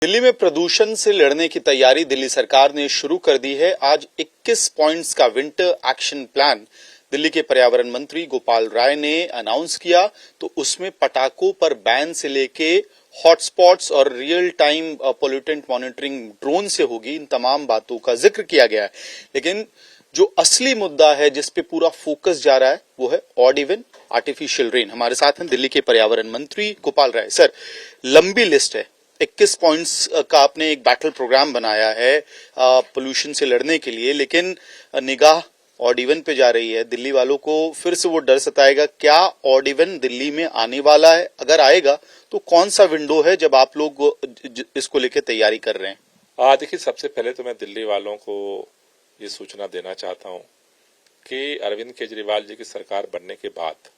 दिल्ली में प्रदूषण से लड़ने की तैयारी दिल्ली सरकार ने शुरू कर दी है। आज 21 पॉइंट्स का विंटर एक्शन प्लान दिल्ली के पर्यावरण मंत्री गोपाल राय ने अनाउंस किया। तो उसमें पटाखों पर बैन से लेके हॉटस्पॉट्स और real time pollutant monitoring drone से होगी, इन तमाम बातों का जिक्र किया गया है। लेकिन जो असली मुद्दा है जिस पे पूरा फोकस जा रहा है वो है ऑड इवन आर्टिफिशियल रेन। हमारे साथ हैं दिल्ली के पर्यावरण मंत्री गोपाल राय। सर, लंबी लिस्ट है, 21 पॉइंट्स का आपने एक बैटल प्रोग्राम बनाया है पोल्यूशन से लड़ने के लिए, लेकिन निगाह ऑड इवन पे जा रही है। दिल्ली वालों को फिर से वो डर सताएगा, क्या ऑड इवन दिल्ली में आने वाला है? अगर आएगा तो कौन सा विंडो है जब आप लोग इसको लेके तैयारी कर रहे हैं? देखिए, सबसे पहले तो मैं दिल्ली वालों को ये सूचना देना चाहता हूँ कि अरविंद केजरीवाल जी की सरकार बनने के बाद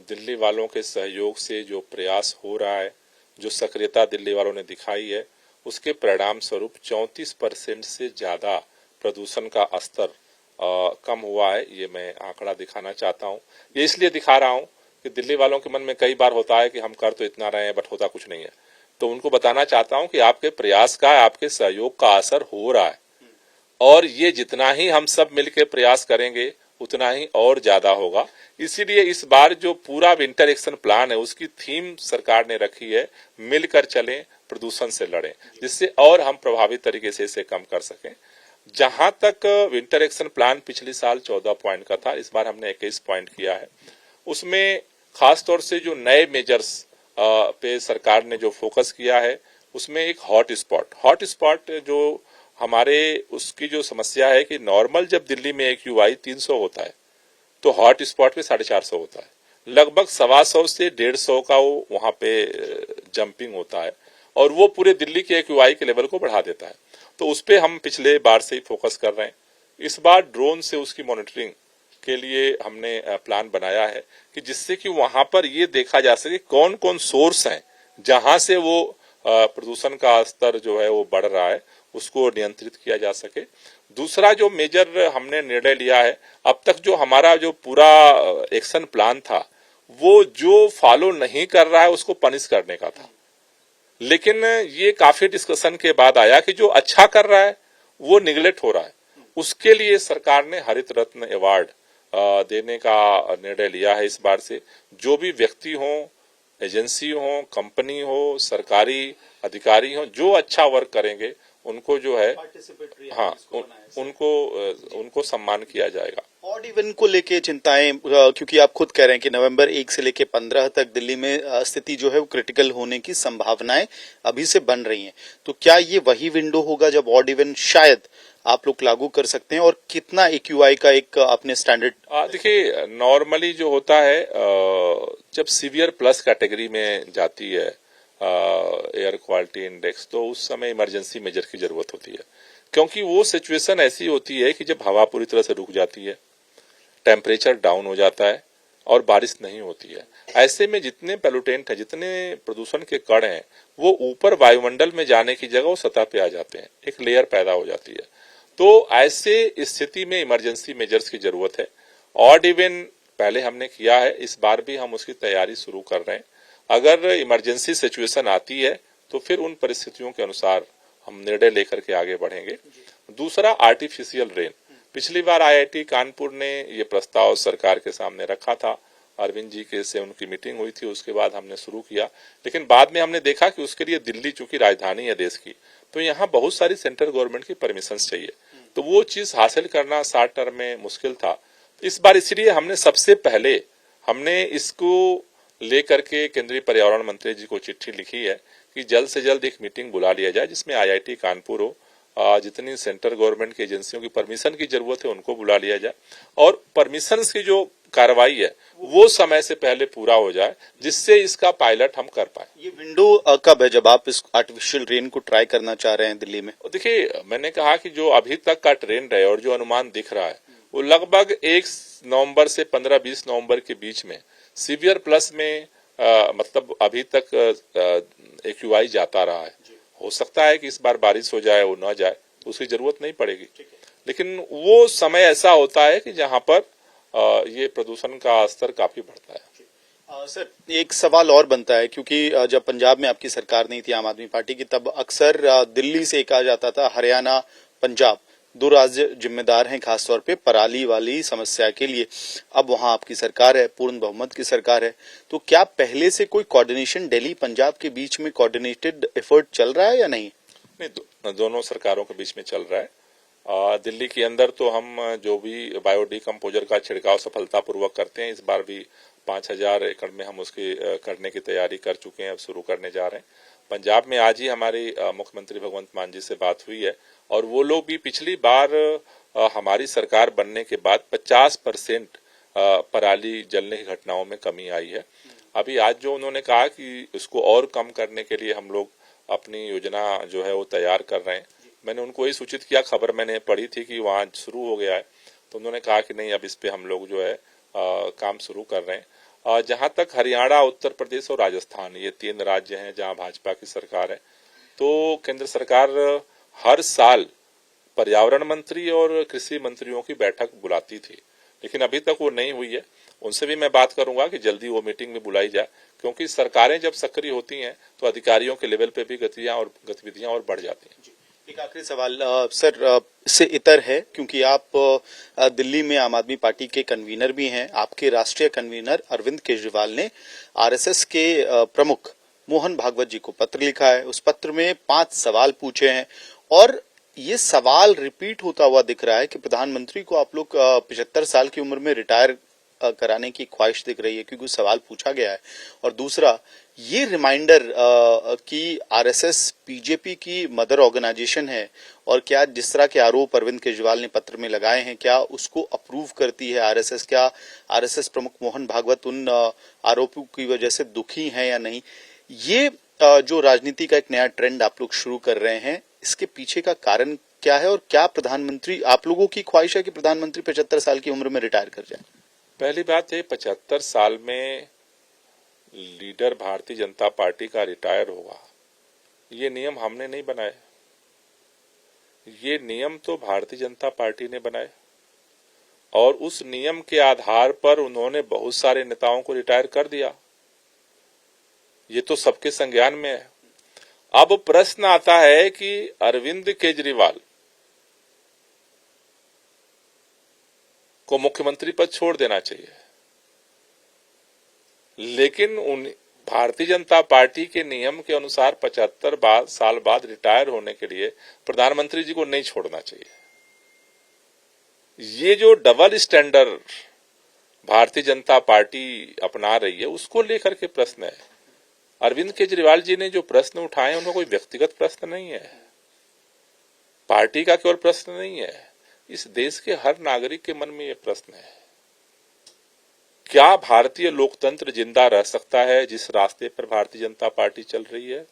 दिल्ली वालों के सहयोग से जो प्रयास हो रहा है, जो सक्रियता दिल्ली वालों ने दिखाई है, उसके परिणाम स्वरूप 34% से ज्यादा प्रदूषण का स्तर कम हुआ है। ये मैं आंकड़ा दिखाना चाहता हूँ। ये इसलिए दिखा रहा हूँ कि दिल्ली वालों के मन में कई बार होता है कि हम कर तो इतना रहे हैं बट होता कुछ नहीं है। तो उनको बताना चाहता हूँ कि आपके प्रयास का, आपके सहयोग का असर हो रहा है, और ये जितना ही हम सब मिलकर प्रयास करेंगे उतना ही और ज्यादा होगा। इसीलिए इस बार जो पूरा विंटर एक्शन प्लान है उसकी थीम सरकार ने रखी है, मिलकर चलें, प्रदूषण से लड़ें, जिससे और हम प्रभावी तरीके से इसे कम कर सकें। जहां तक विंटर एक्शन प्लान पिछले साल 14 पॉइंट का था, इस बार हमने 21 पॉइंट किया है। उसमें खासतौर से जो नए मेजर्स पे सरकार ने जो फोकस किया है, उसमें एक हॉट स्पॉट जो हमारे उसकी जो समस्या है कि नॉर्मल जब दिल्ली में AQI 300 होता है तो हॉट स्पॉट पे 450 होता है। लगभग 125 से 150 का वो वहां पे जंपिंग होता है और वो पूरे दिल्ली के AQI के लेवल को बढ़ा देता है। तो उस पे हम पिछले बार से ही फोकस कर रहे हैं। इस बार ड्रोन से उसकी मॉनिटरिंग के लिए हमने प्लान बनाया है कि जिससे कि वहां पर ये देखा जा सके कौन कौन सोर्स हैं जहां से वो प्रदूषण का स्तर जो है वो बढ़ रहा है, उसको नियंत्रित किया जा सके। दूसरा जो मेजर हमने निर्णय लिया है, अब तक जो हमारा जो पूरा एक्शन प्लान था वो जो फॉलो नहीं कर रहा है उसको पनिश करने का था। लेकिन ये काफी डिस्कशन के बाद आया कि जो अच्छा कर रहा है वो निगलेक्ट हो रहा है। उसके लिए सरकार ने हरित रत्न अवार्ड देने का निर्णय लिया है इस बार से। जो भी व्यक्ति हो, एजेंसी हो, कंपनी हो, सरकारी अधिकारी हो, जो अच्छा वर्क करेंगे उनको जो है उनको सम्मान किया जाएगा। ऑड इवन को लेके चिंताएं, क्योंकि आप खुद कह रहे हैं कि नवंबर 1 से लेके 15 तक दिल्ली में स्थिति जो है वो क्रिटिकल होने की संभावनाएं अभी से बन रही हैं। तो क्या ये वही विंडो होगा जब ऑड इवन शायद आप लोग लागू कर सकते हैं? और कितना AQI का एक आपने स्टैंडर्ड? देखिए, नॉर्मली जो होता है जब सीवियर प्लस कैटेगरी में जाती है एयर क्वालिटी इंडेक्स, तो उस समय इमरजेंसी मेजर की जरूरत होती है, क्योंकि वो सिचुएशन ऐसी होती है कि जब हवा पूरी तरह से रुक जाती है, टेम्परेचर डाउन हो जाता है और बारिश नहीं होती है। ऐसे में जितने पोल्यूटेंट है, जितने प्रदूषण के कण हैं, वो ऊपर वायुमंडल में जाने की जगह वो सतह पे आ जाते हैं, एक लेयर पैदा हो जाती है। तो ऐसे स्थिति में इमरजेंसी मेजर्स की जरूरत है। ऑड इवन पहले हमने किया है, इस बार भी हम उसकी तैयारी शुरू कर रहे हैं। अगर इमरजेंसी सिचुएशन आती है तो फिर उन परिस्थितियों के अनुसार हम निर्णय लेकर के आगे बढ़ेंगे। दूसरा, आर्टिफिशियल रेन। पिछली बार IIT कानपुर ने ये प्रस्ताव सरकार के सामने रखा था, अरविंद जी के से उनकी मीटिंग हुई थी, उसके बाद हमने शुरू किया। लेकिन बाद में हमने देखा कि उसके लिए दिल्ली चूंकि राजधानी है देश की, तो यहाँ बहुत सारी सेंट्रल गवर्नमेंट की परमिशन चाहिए, तो वो चीज हासिल करना शॉर्ट टर्म में मुश्किल था। इस बार इसलिए हमने सबसे पहले इसको लेकर के केंद्रीय पर्यावरण मंत्री जी को चिट्ठी लिखी है कि जल्द से जल्द एक मीटिंग बुला लिया जाए जिसमें IIT कानपुर हो, जितनी सेंट्रल गवर्नमेंट की एजेंसियों की परमिशन की जरूरत है उनको बुला लिया जाए, और परमिशन की जो कार्रवाई है वो समय से पहले पूरा हो जाए, जिससे इसका पायलट हम कर पाए। ये विंडो कब है जब आप इस आर्टिफिशियल रेन को ट्राई करना चाह रहे हैं दिल्ली में? देखिए, मैंने कहा कि जो अभी तक का ट्रेंड है और जो अनुमान दिख रहा है वो लगभग 1 नवंबर से 15-20 नवंबर के बीच में सीवियर प्लस में मतलब अभी तक AQI जाता रहा है। हो सकता है कि इस बार बारिश हो जाए, वो न जाए, उसकी जरूरत नहीं पड़ेगी। लेकिन वो समय ऐसा होता है कि जहां पर ये प्रदूषण का स्तर काफी बढ़ता है। सर एक सवाल और बनता है क्योंकि जब पंजाब में आपकी सरकार नहीं थी आम आदमी पार्टी की, तब अक्सर दिल्ली से कहा जाता था हरियाणा पंजाब दो राज्य जिम्मेदार हैं खासतौर पे पराली वाली समस्या के लिए। अब वहां आपकी सरकार है, पूर्ण बहुमत की सरकार है, तो क्या पहले से कोई कोऑर्डिनेशन दिल्ली पंजाब के बीच में कोऑर्डिनेटेड एफर्ट चल रहा है या नहीं? नहीं, दोनों सरकारों के बीच में चल रहा है। दिल्ली के अंदर तो हम जो भी बायोडिकम्पोजर का छिड़काव सफलतापूर्वक करते हैं, इस बार भी 5000 एकड़ में हम उसकी करने की तैयारी कर चुके हैं, अब शुरू करने जा रहे हैं। पंजाब में आज ही हमारी मुख्यमंत्री भगवंत मान जी से बात हुई है और वो लोग भी पिछली बार हमारी सरकार बनने के बाद 50% पराली जलने की घटनाओं में कमी आई है। अभी आज जो उन्होंने कहा कि उसको और कम करने के लिए हम लोग अपनी योजना जो है वो तैयार कर रहे हैं। मैंने उनको यही सूचित किया, खबर मैंने पढ़ी थी कि वहाँ शुरू हो गया है, तो उन्होंने कहा कि नहीं, अब इस पे हम लोग जो है काम शुरू कर रहे हैं। जहां तक हरियाणा, उत्तर प्रदेश और राजस्थान, ये 3 राज्य हैं जहां भाजपा की सरकार है, तो केंद्र सरकार हर साल पर्यावरण मंत्री और कृषि मंत्रियों की बैठक बुलाती थी, लेकिन अभी तक वो नहीं हुई है। उनसे भी मैं बात करूंगा कि जल्दी वो मीटिंग में बुलाई जाए, क्योंकि सरकारें जब सक्रिय होती हैं तो अधिकारियों के लेवल पे भी गतिविधियां और बढ़ जाती हैं। एक आखिरी सवाल सर इससे इतर है, क्योंकि आप दिल्ली में आम आदमी पार्टी के कन्वीनर भी हैं। आपके राष्ट्रीय कन्वीनर अरविंद केजरीवाल ने आरएसएस के प्रमुख मोहन भागवत जी को पत्र लिखा है। उस पत्र में 5 सवाल पूछे हैं और ये सवाल रिपीट होता हुआ दिख रहा है कि प्रधानमंत्री को आप लोग 75 साल की उम्र में रिटायर कराने की ख्वाहिश दिख रही है, क्योंकि सवाल पूछा गया है। और दूसरा ये रिमाइंडर कि आरएसएस बीजेपी की मदर ऑर्गेनाइजेशन है, और क्या जिस तरह के आरोप अरविंद केजरीवाल ने पत्र में लगाए हैं, क्या उसको अप्रूव करती है आरएसएस? क्या आरएसएस प्रमुख मोहन भागवत उन आरोपों की वजह से दुखी हैं या नहीं? ये जो राजनीति का एक नया ट्रेंड आप लोग शुरू कर रहे हैं, इसके पीछे का कारण क्या है? और क्या प्रधानमंत्री, आप लोगों की ख्वाहिश है कि प्रधानमंत्री 75 साल की उम्र में रिटायर कर जाए? पहली बात है, 75 साल में लीडर भारतीय जनता पार्टी का रिटायर होगा, ये नियम हमने नहीं बनाए, ये नियम तो भारतीय जनता पार्टी ने बनाए और उस नियम के आधार पर उन्होंने बहुत सारे नेताओं को रिटायर कर दिया। ये तो सबके संज्ञान में है। अब प्रश्न आता है कि अरविंद केजरीवाल को मुख्यमंत्री पद छोड़ देना चाहिए, लेकिन भारतीय जनता पार्टी के नियम के अनुसार 75 साल बाद रिटायर होने के लिए प्रधानमंत्री जी को नहीं छोड़ना चाहिए। ये जो double standard Bharatiya Janata party अपना रही है, उसको लेकर के प्रश्न है। अरविंद केजरीवाल जी ने जो प्रश्न उठाए, उनका कोई व्यक्तिगत प्रश्न नहीं है, पार्टी का केवल प्रश्न नहीं है, इस देश के हर नागरिक के मन में यह प्रश्न है, क्या भारतीय लोकतंत्र जिंदा रह सकता है जिस रास्ते पर भारतीय जनता पार्टी चल रही है?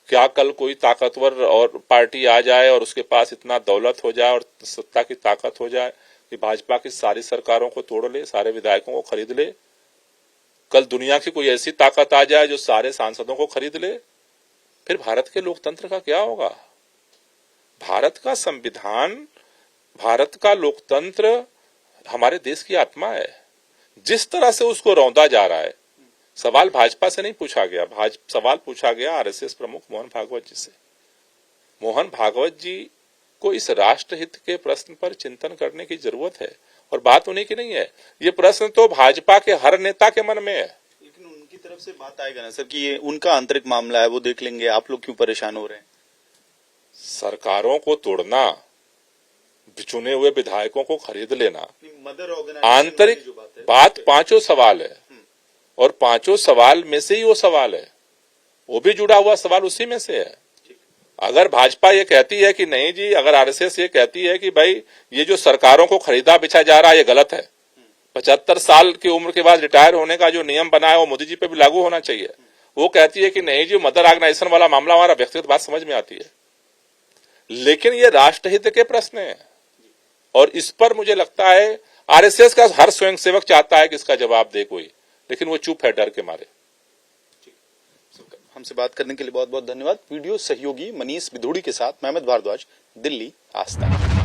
क्या कल कोई ताकतवर और पार्टी आ जाए और उसके पास इतना दौलत हो जाए और सत्ता की ताकत हो जाए कि भाजपा की सारी सरकारों को तोड़ ले, सारे विधायकों को खरीद ले? कल दुनिया की कोई ऐसी ताकत आ जाए जो सारे सांसदों को खरीद ले? फिर भारत के लोकतंत्र का क्या होगा? भारत का संविधान, भारत का लोकतंत्र हमारे देश की आत्मा है। जिस तरह से उसको रौंदा जा रहा है, सवाल भाजपा से नहीं पूछा गया, सवाल पूछा गया आरएसएस प्रमुख मोहन भागवत जी से। मोहन भागवत जी को इस राष्ट्रहित के प्रश्न पर चिंतन करने की जरूरत है और बात उन्हीं की नहीं है। ये प्रश्न तो भाजपा के हर नेता के मन में है। लेकिन उनकी तरफ से बात आएगा ना सर कि ये उनका आंतरिक मामला है, वो देख लेंगे, आप लोग क्यों परेशान हो रहे हैं? सरकारों को तोड़ना, चुने हुए विधायकों को खरीद लेना, आंतरिक बात 5 सवाल है और 5 सवाल में से ही वो सवाल है, वो भी जुड़ा हुआ सवाल उसी में से है। अगर भाजपा ये कहती है कि नहीं जी, अगर आरएसएस ये कहती है कि भाई ये जो सरकारों को खरीदा बिछा जा रहा है ये गलत है, 75 साल की उम्र के बाद रिटायर होने का जो नियम बना है वो मोदी जी पे भी लागू होना चाहिए, वो कहती है कि नहीं जी मदर ऑर्गेनाइजेशन वाला मामला हमारा, व्यक्तिगत बात समझ में आती है, लेकिन ये राष्ट्रहित के प्रश्न है और इस पर मुझे लगता है आरएसएस का हर स्वयंसेवक चाहता है कि इसका जवाब दे कोई, लेकिन वो चुप है डर के मारे। हमसे बात करने के लिए बहुत बहुत धन्यवाद। वीडियो सहयोगी मनीष विधुड़ी के साथ मैं अमित भारद्वाज, दिल्ली, आज तक।